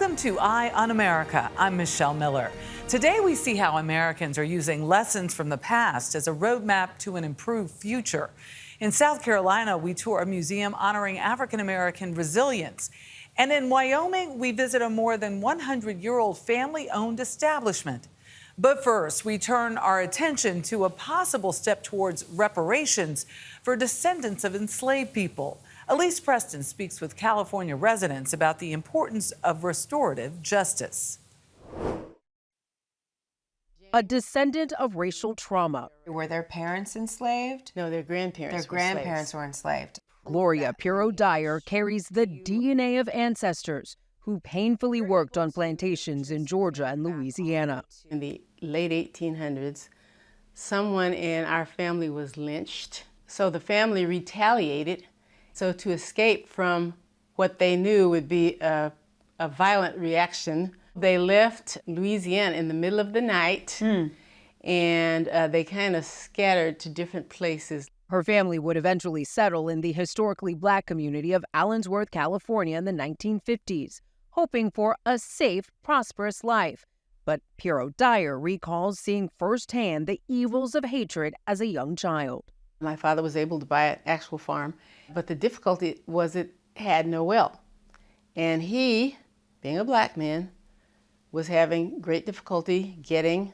Welcome to Eye on America. I'm Michelle Miller. Today we see how Americans are using lessons from the past as a roadmap to an improved future. In South Carolina, we tour a museum honoring African-American resilience. And in Wyoming, we visit a more than 100-year-old family-owned establishment. But first, we turn our attention to a possible step towards reparations for descendants of enslaved people. Elise Preston speaks with California residents about the importance of restorative justice. A descendant of racial trauma. Were their parents enslaved? No, their grandparents. Their grandparents were enslaved. Gloria Pirro Dyer carries the DNA of ancestors who painfully worked on plantations in Georgia and Louisiana. In the late 1800s, someone in our family was lynched. So the family retaliated. So to escape from what they knew would be a violent reaction, they left Louisiana in the middle of the night, and they kind of scattered to different places. Her family would eventually settle in the historically Black community of Allensworth, California in the 1950s, hoping for a safe, prosperous life. But Pirro Dyer recalls seeing firsthand the evils of hatred as a young child. My father was able to buy an actual farm, but the difficulty was it had no well. And he, being a Black man, was having great difficulty getting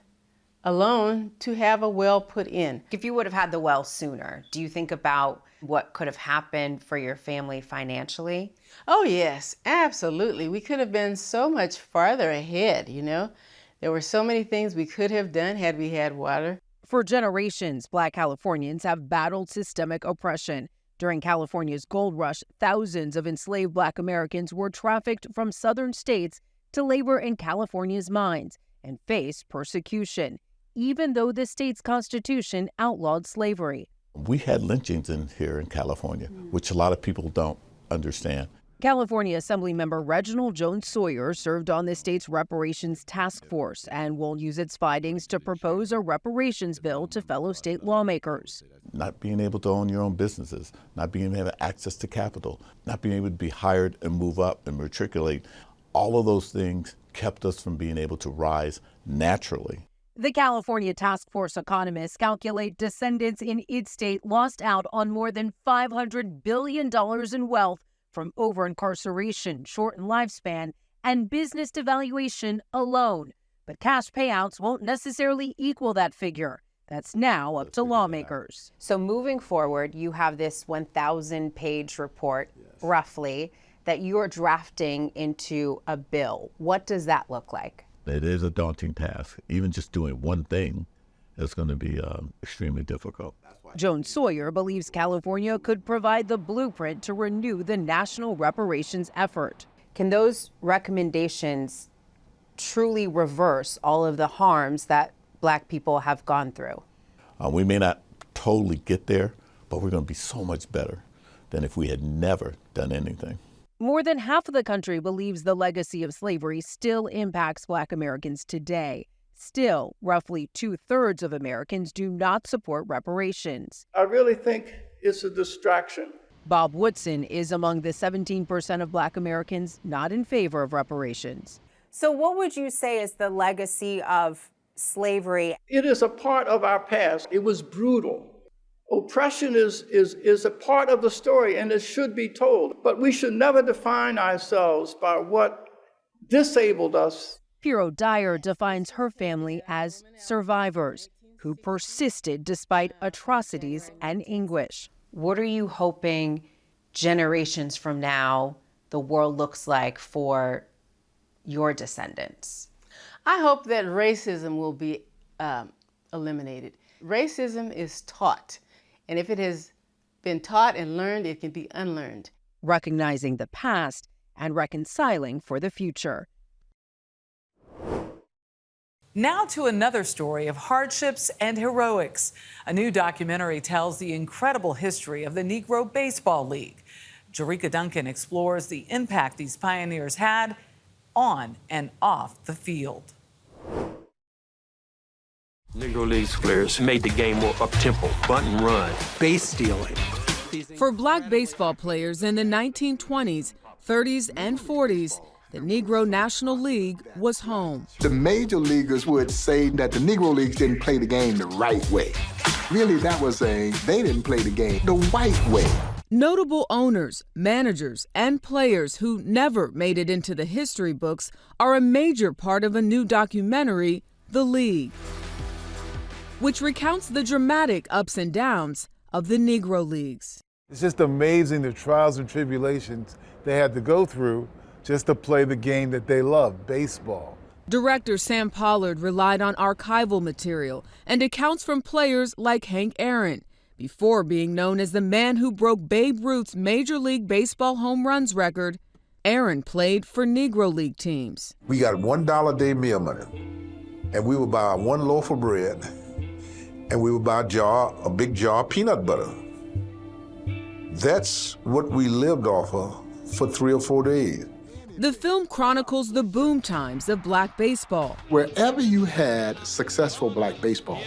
a loan to have a well put in. If you would have had the well sooner, do you think about what could have happened for your family financially? Oh yes, absolutely. We could have been so much farther ahead, you know. There were so many things we could have done had we had water. For generations, Black Californians have battled systemic oppression. During California's gold rush, thousands of enslaved Black Americans were trafficked from southern states to labor in California's mines and face persecution, even though the state's constitution outlawed slavery. We had lynchings in here in California, which a lot of people don't understand. California Assemblymember Reginald Jones Sawyer served on the state's reparations task force and will use its findings to propose a reparations bill to fellow state lawmakers. Not being able to own your own businesses, not being able to have access to capital, not being able to be hired and move up and matriculate, all of those things kept us from being able to rise naturally. The California Task Force economists calculate descendants in its state lost out on more than $500 billion in wealth from over-incarceration, shortened lifespan, and business devaluation alone. But cash payouts won't necessarily equal that figure. That's now up to lawmakers. So moving forward, you have this 1,000-page report, roughly, that you're drafting into a bill. What does that look like? It is a daunting task. Even just doing one thing is going to be extremely difficult. Jones Sawyer believes California could provide the blueprint to renew the national reparations effort. Can those recommendations truly reverse all of the harms that Black people have gone through? We may not totally get there, but we're going to be so much better than if we had never done anything. More than half of the country believes the legacy of slavery still impacts Black Americans today. Still, roughly 2/3 of Americans do not support reparations. I really think it's a distraction. Bob Woodson is among the 17% of Black Americans not in favor of reparations. So what would you say is the legacy of slavery? It is a part of our past. It was brutal. Oppression is a part of the story, and it should be told. But we should never define ourselves by what disabled us. Pirro Dyer defines her family as survivors who persisted despite atrocities and anguish. What are you hoping generations from now the world looks like for your descendants? I hope that racism will be eliminated. Racism is taught, and if it has been taught and learned, it can be unlearned. Recognizing the past and reconciling for the future. Now to another story of hardships and heroics. A new documentary tells the incredible history of the Negro Baseball League. Jerika Duncan explores the impact these pioneers had on and off the field. Negro League players made the game more up-tempo, bunt and run, base stealing. For Black baseball players in the 1920s, 30s, and 40s, the Negro National League was home. The major leaguers would say that the Negro Leagues didn't play the game the right way. Really, that was saying they didn't play the game the white way. Notable owners, managers, and players who never made it into the history books are a major part of a new documentary, The League, which recounts the dramatic ups and downs of the Negro Leagues. It's just amazing the trials and tribulations they had to go through just to play the game that they love, baseball. Director Sam Pollard relied on archival material and accounts from players like Hank Aaron, before being known as the man who broke Babe Ruth's Major League Baseball home runs record. Aaron played for Negro League teams. We got $1 a day meal money, and we would buy one loaf of bread, and we would buy a big jar of peanut butter. That's what we lived off of for 3 or 4 days. The film chronicles the boom times of black baseball. Wherever you had successful black baseball,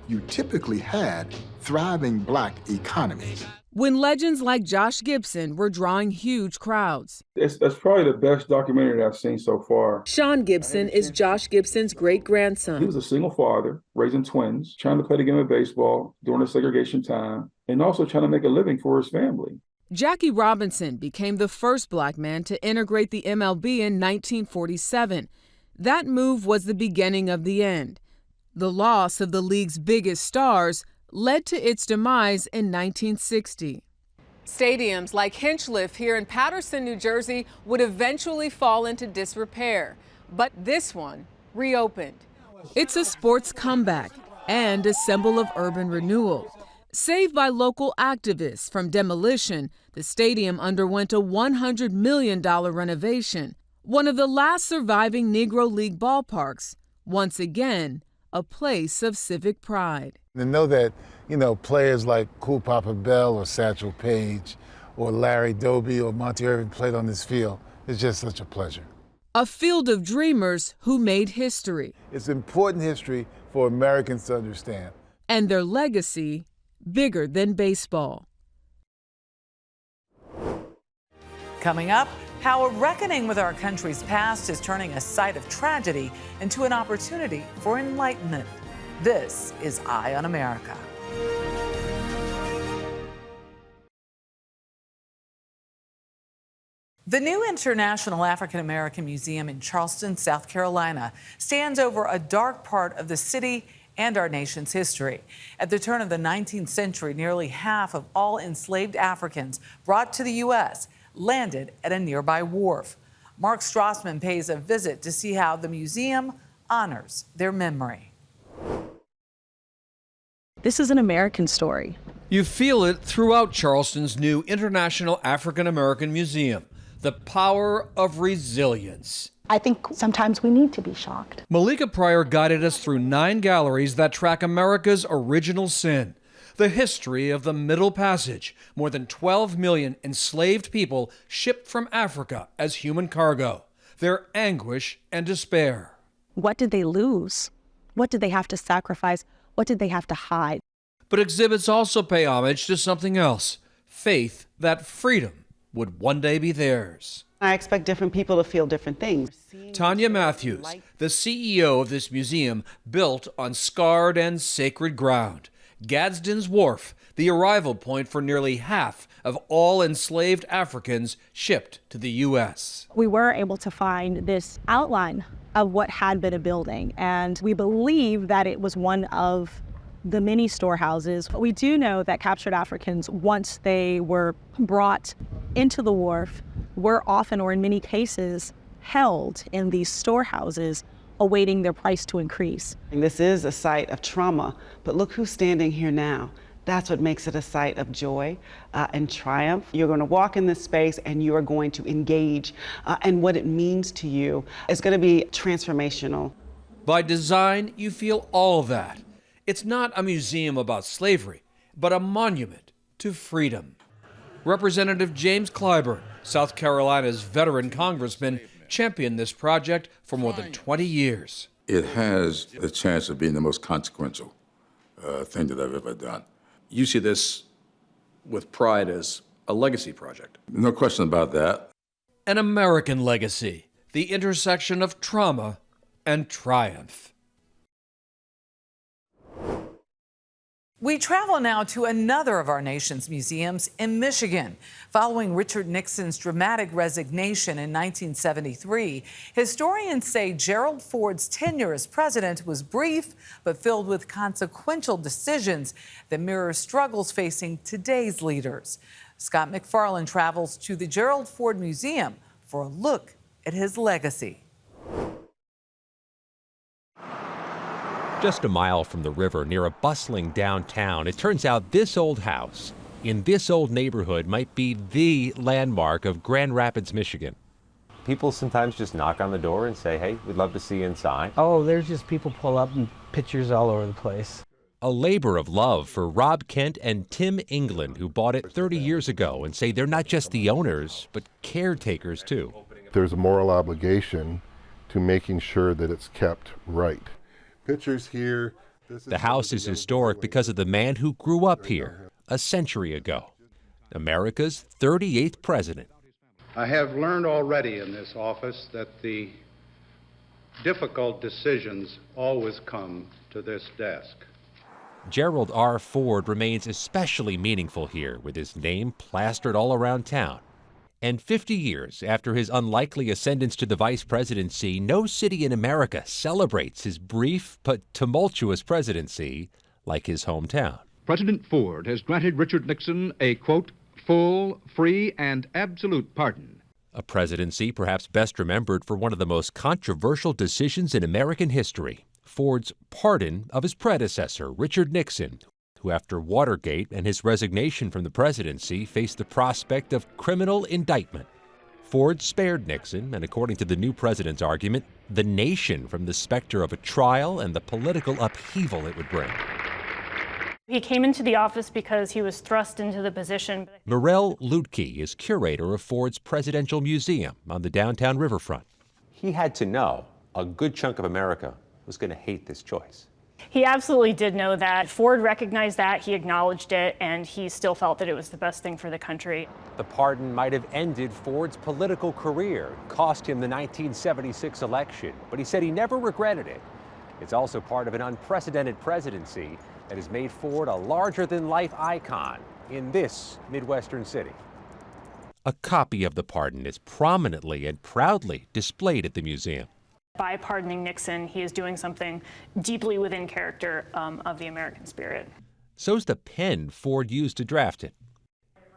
you typically had thriving black economies. When legends like Josh Gibson were drawing huge crowds. That's probably the best documentary that I've seen so far. Sean Gibson is Josh Gibson's great-grandson. He was a single father, raising twins, trying to play the game of baseball during the segregation time, and also trying to make a living for his family. Jackie Robinson became the first black man to integrate the MLB in 1947. That move was the beginning of the end. The loss of the league's biggest stars led to its demise in 1960. Stadiums like Hinchliffe here in Paterson, New Jersey, would eventually fall into disrepair. But this one reopened. It's a sports comeback and a symbol of urban renewal. Saved by local activists from demolition, the stadium underwent a $100 million renovation, one of the last surviving Negro League ballparks, once again, a place of civic pride. To know that, players like Cool Papa Bell or Satchel Paige or Larry Doby or Monty Irving played on this field is just such a pleasure. A field of dreamers who made history. It's important history for Americans to understand. And their legacy bigger than baseball. Coming up, how a reckoning with our country's past is turning a site of tragedy into an opportunity for enlightenment. This is Eye on America. The new International African-American Museum in Charleston, South Carolina, stands over a dark part of the city and our nation's history. At the turn of the 19th century, nearly half of all enslaved Africans brought to the U.S. landed at a nearby wharf. Mark Strassman pays a visit to see how the museum honors their memory. This is an American story. You feel it throughout Charleston's new International African-American Museum, the power of resilience. I think sometimes we need to be shocked. Malika Pryor guided us through 9 galleries that track America's original sin, the history of the Middle Passage, more than 12 million enslaved people shipped from Africa as human cargo, their anguish and despair. What did they lose? What did they have to sacrifice? What did they have to hide? But exhibits also pay homage to something else, faith that freedom would one day be theirs. I expect different people to feel different things. Tanya Matthews, the CEO of this museum, built on scarred and sacred ground. Gadsden's Wharf, the arrival point for nearly half of all enslaved Africans shipped to the U.S. We were able to find this outline of what had been a building, and we believe that it was one of the many storehouses. We do know that captured Africans, once they were brought into the wharf, were often, or in many cases, held in these storehouses, awaiting their price to increase. This is a site of trauma, but look who's standing here now. That's what makes it a site of joy and triumph. You're going to walk in this space and you are going to engage, and what it means to you is going to be transformational. By design, you feel all of that. It's not a museum about slavery, but a monument to freedom. Representative James Clyburn, South Carolina's veteran congressman, championed this project for more than 20 years. It has the chance of being the most consequential thing that I've ever done. You see this with pride as a legacy project. No question about that. An American legacy, the intersection of trauma and triumph. We travel now to another of our nation's museums in Michigan. Following Richard Nixon's dramatic resignation in 1973, historians say Gerald Ford's tenure as president was brief but filled with consequential decisions that mirror struggles facing today's leaders. Scott McFarland travels to the Gerald Ford Museum for a look at his legacy. Just a mile from the river near a bustling downtown, it turns out this old house in this old neighborhood might be the landmark of Grand Rapids, Michigan. People sometimes just knock on the door and say, hey, we'd love to see you inside. Oh, there's just people pull up and pictures all over the place. A labor of love for Rob Kent and Tim England, who bought it 30 years ago and say they're not just the owners, but caretakers too. There's a moral obligation to making sure that it's kept right. Pictures here. The house is historic because of the man who grew up here a century ago, America's 38th president. I have learned already in this office that the difficult decisions always come to this desk. Gerald R. Ford remains especially meaningful here, with his name plastered all around town. And 50 years after his unlikely ascendance to the vice presidency, no city in America celebrates his brief but tumultuous presidency like his hometown. President Ford has granted Richard Nixon a, quote, full, free, and absolute pardon. A presidency perhaps best remembered for one of the most controversial decisions in American history, Ford's pardon of his predecessor, Richard Nixon, who after Watergate and his resignation from the presidency faced the prospect of criminal indictment. Ford spared Nixon, and according to the new president's argument, the nation from the specter of a trial and the political upheaval it would bring. He came into the office because he was thrust into the position. Morel Lutke is curator of Ford's Presidential Museum on the downtown riverfront. He had to know a good chunk of America was going to hate this choice. He absolutely did know that. Ford recognized that, he acknowledged it, and he still felt that it was the best thing for the country. The pardon might have ended Ford's political career, cost him the 1976 election, but he said he never regretted it. It's also part of an unprecedented presidency that has made Ford a larger-than-life icon in this Midwestern city. A copy of the pardon is prominently and proudly displayed at the museum. By pardoning Nixon, he is doing something deeply within character of the American spirit. So's the pen Ford used to draft it.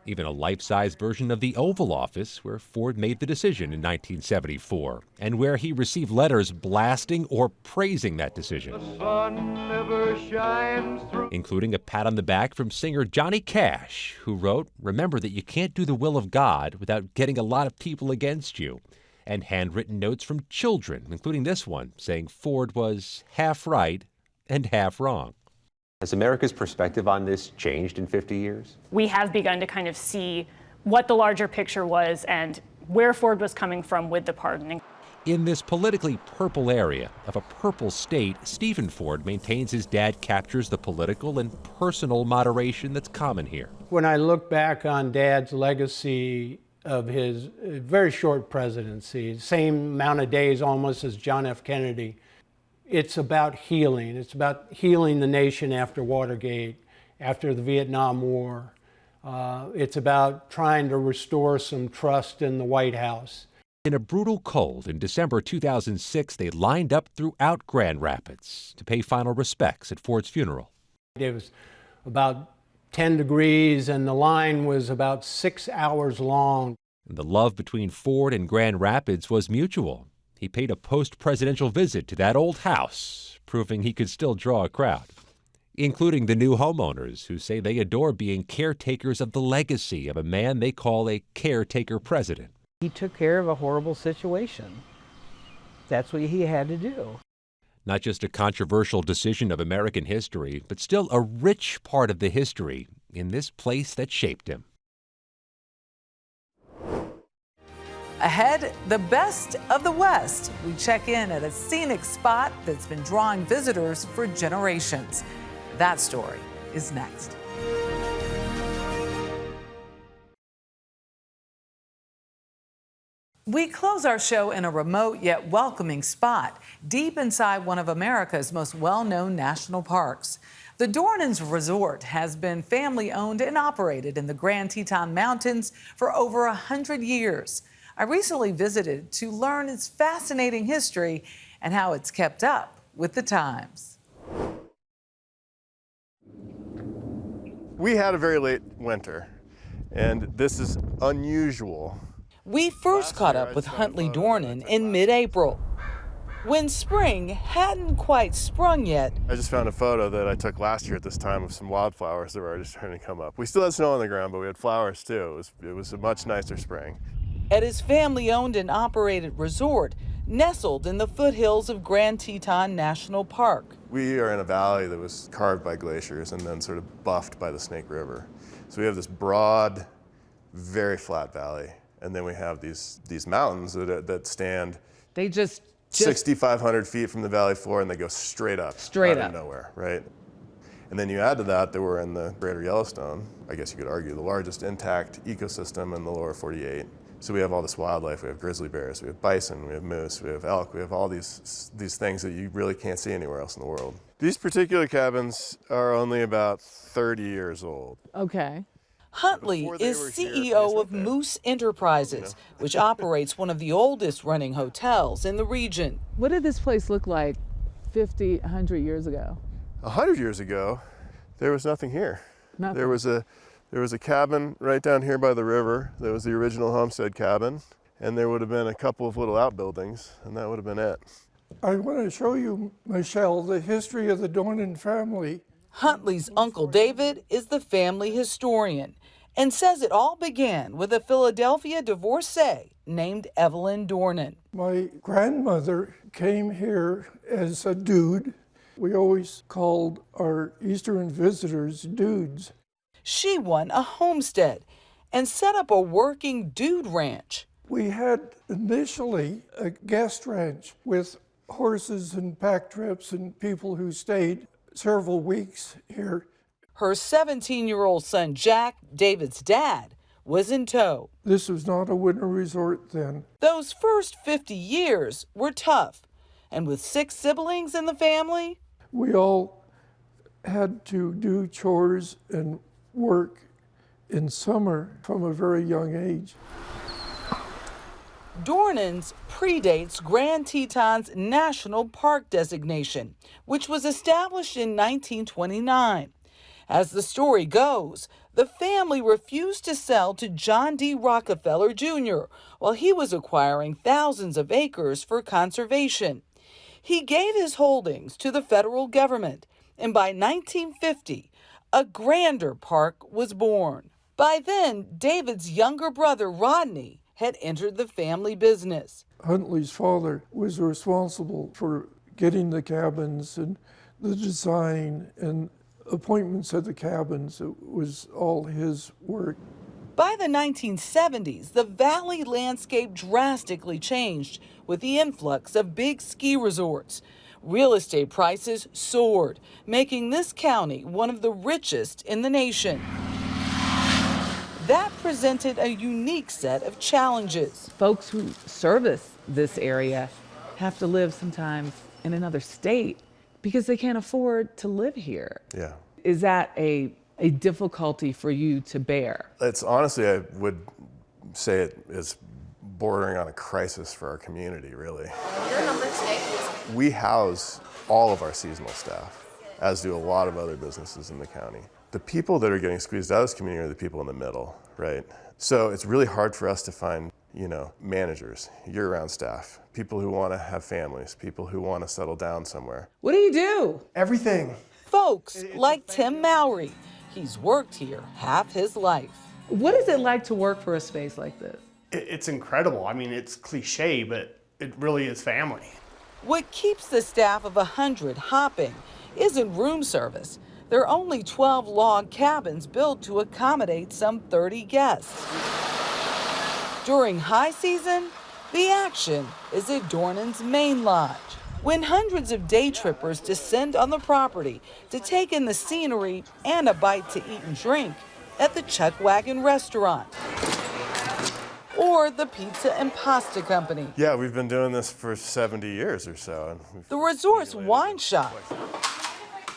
Even a life-size version of the Oval Office, where Ford made the decision in 1974, and where he received letters blasting or praising that decision. The sun never shines through. Including a pat on the back from singer Johnny Cash, who wrote, "Remember that you can't do the will of God without getting a lot of people against you." And handwritten notes from children, including this one, saying Ford was half right and half wrong. Has America's perspective on this changed in 50 years? We have begun to kind of see what the larger picture was and where Ford was coming from with the pardoning. In this politically purple area of a purple state, Stephen Ford maintains his dad captures the political and personal moderation that's common here. When I look back on Dad's legacy of his very short presidency, same amount of days almost as John F. Kennedy, it's about healing. It's about healing the nation after Watergate, after the Vietnam War. It's about trying to restore some trust in the White House. In a brutal cold in December 2006, they lined up throughout Grand Rapids to pay final respects at Ford's funeral. It was about 10 degrees and the line was about 6 hours long. And the love between Ford and Grand Rapids was mutual. He paid a post-presidential visit to that old house, proving he could still draw a crowd, including the new homeowners who say they adore being caretakers of the legacy of a man they call a caretaker president. He took care of a horrible situation. That's what he had to do. Not just a controversial decision of American history, but still a rich part of the history in this place that shaped him. Ahead, the best of the West. We check in at a scenic spot that's been drawing visitors for generations. That story is next. We close our show in a remote yet welcoming spot, deep inside one of America's most well-known national parks. The Dornans Resort has been family-owned and operated in the Grand Teton Mountains for over 100 years. I recently visited to learn its fascinating history and how it's kept up with the times. We had a very late winter, and this is unusual. We first caught up with Huntley Dornan in mid-April, when spring hadn't quite sprung yet. I just found a photo that I took last year at this time of some wildflowers that were already starting to come up. We still had snow on the ground, but we had flowers too. It was a much nicer spring. At his family-owned and operated resort, nestled in the foothills of Grand Teton National Park. We are in a valley that was carved by glaciers and then sort of buffed by the Snake River. So we have this broad, very flat valley. And then we have these mountains that stand. They just 6,500 feet from the valley floor, and they go straight up. Out of nowhere, right? And then you add to that we're in the Greater Yellowstone, I guess you could argue, the largest intact ecosystem in the lower 48. So we have all this wildlife. We have grizzly bears, we have bison, we have moose, we have elk, we have all these things that you really can't see anywhere else in the world. These particular cabins are only about 30 years old. Okay. Huntley is CEO of Moose Enterprises, which operates one of the oldest running hotels in the region. What did this place look like 50, 100 years ago? 100 years ago, there was nothing here. Nothing. There was a cabin right down here by the river. That was the original homestead cabin, and there would have been a couple of little outbuildings, and that would have been it. I want to show you, Michelle, the history of the Dornan family. Huntley's Uncle David is the family historian and says it all began with a Philadelphia divorcee named Evelyn Dornan. My grandmother came here as a dude. We always called our Eastern visitors dudes. She won a homestead and set up a working dude ranch. We had initially a guest ranch with horses and pack trips and people who stayed several weeks here. Her 17-year-old son, Jack, David's dad, was in tow. This was not a winter resort then. Those first 50 years were tough. And with 6 siblings in the family, we all had to do chores and work in summer from a very young age. Dornans predates Grand Teton's National Park designation, which was established in 1929. As the story goes, the family refused to sell to John D. Rockefeller Jr. while he was acquiring thousands of acres for conservation. He gave his holdings to the federal government, and by 1950, a grander park was born. By then, David's younger brother, Rodney, had entered the family business. Huntley's father was responsible for getting the cabins and the design and appointments at the cabins. It was all his work. By the 1970s, the valley landscape drastically changed with the influx of big ski resorts. Real estate prices soared, making this county one of the richest in the nation. That presented a unique set of challenges. Folks who service this area have to live sometimes in another state because they can't afford to live here. Yeah. Is that a difficulty for you to bear? It's honestly, I would say it is bordering on a crisis for our community, really. Your number today is... We house all of our seasonal staff, as do a lot of other businesses in the county. The people that are getting squeezed out of this community are the people in the middle, right? So it's really hard for us to find, managers, year-round staff, people who want to have families, people who want to settle down somewhere. What do you do? Everything. Folks like Tim Mowry. He's worked here half his life. What is it like to work for a space like this? It's incredible. I mean, it's cliche, but it really is family. What keeps the staff of 100 hopping isn't room service. There are only 12 log cabins built to accommodate some 30 guests. During high season, the action is at Dornan's main lodge. When hundreds of day trippers descend on the property to take in the scenery and a bite to eat and drink at the Chuck Wagon restaurant. or the Pizza and Pasta Company. Yeah, we've been doing this for 70 years or so. The resort's wine shop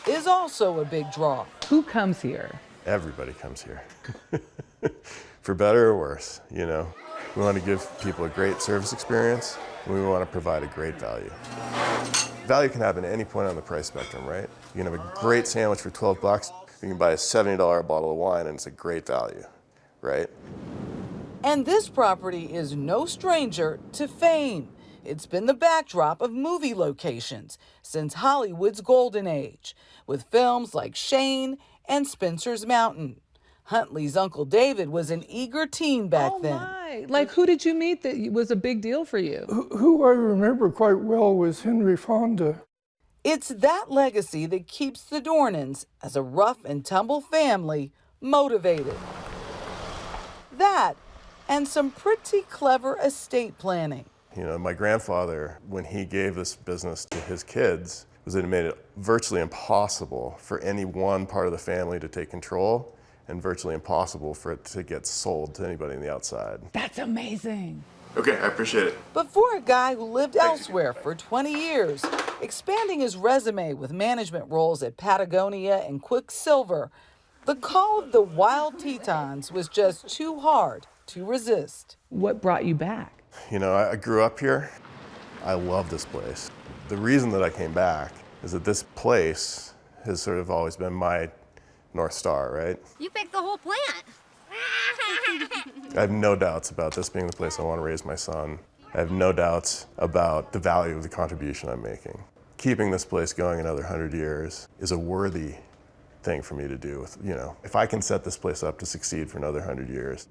is also a big draw. Who comes here? Everybody comes here. For better or worse, you know. We want to give people a great service experience, and we want to provide a great value. Value can happen at any point on the price spectrum, right? You can have a great sandwich for $12. You can buy a $70 bottle of wine, and it's a great value, right? And this property is no stranger to fame. It's been the backdrop of movie locations since Hollywood's golden age, with films like Shane and Spencer's Mountain. Huntley's Uncle David was an eager teen back then. Like, who did you meet that was a big deal for you? Who I remember quite well was Henry Fonda. It's that legacy that keeps the Dornans, as a rough and tumble family, motivated. That and some pretty clever estate planning. You know, my grandfather, when he gave this business to his kids, was that it made it virtually impossible for any one part of the family to take control, and virtually impossible for it to get sold to anybody on the outside. That's amazing. Okay, I appreciate it. But for a guy who lived elsewhere for 20 years, expanding his resume with management roles at Patagonia and Quicksilver, the call of the Wild Tetons was just too hard to resist. What brought you back? You know, I grew up here. I love this place. The reason that I came back is that this place has sort of always been my North Star, right? You picked the whole plant. I have no doubts about this being the place I want to raise my son. I have no doubts about the value of the contribution I'm making. Keeping this place going another 100 years is a worthy thing for me to do. You know, if I can set this place up to succeed for another 100 years,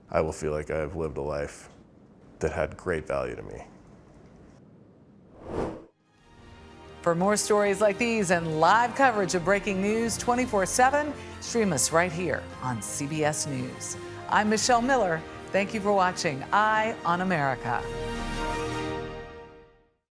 I will feel like I have lived a life that had great value to me. For more stories like these and live coverage of breaking news 24/7, stream us right here on CBS News. I'm Michelle Miller. Thank you for watching Eye on America.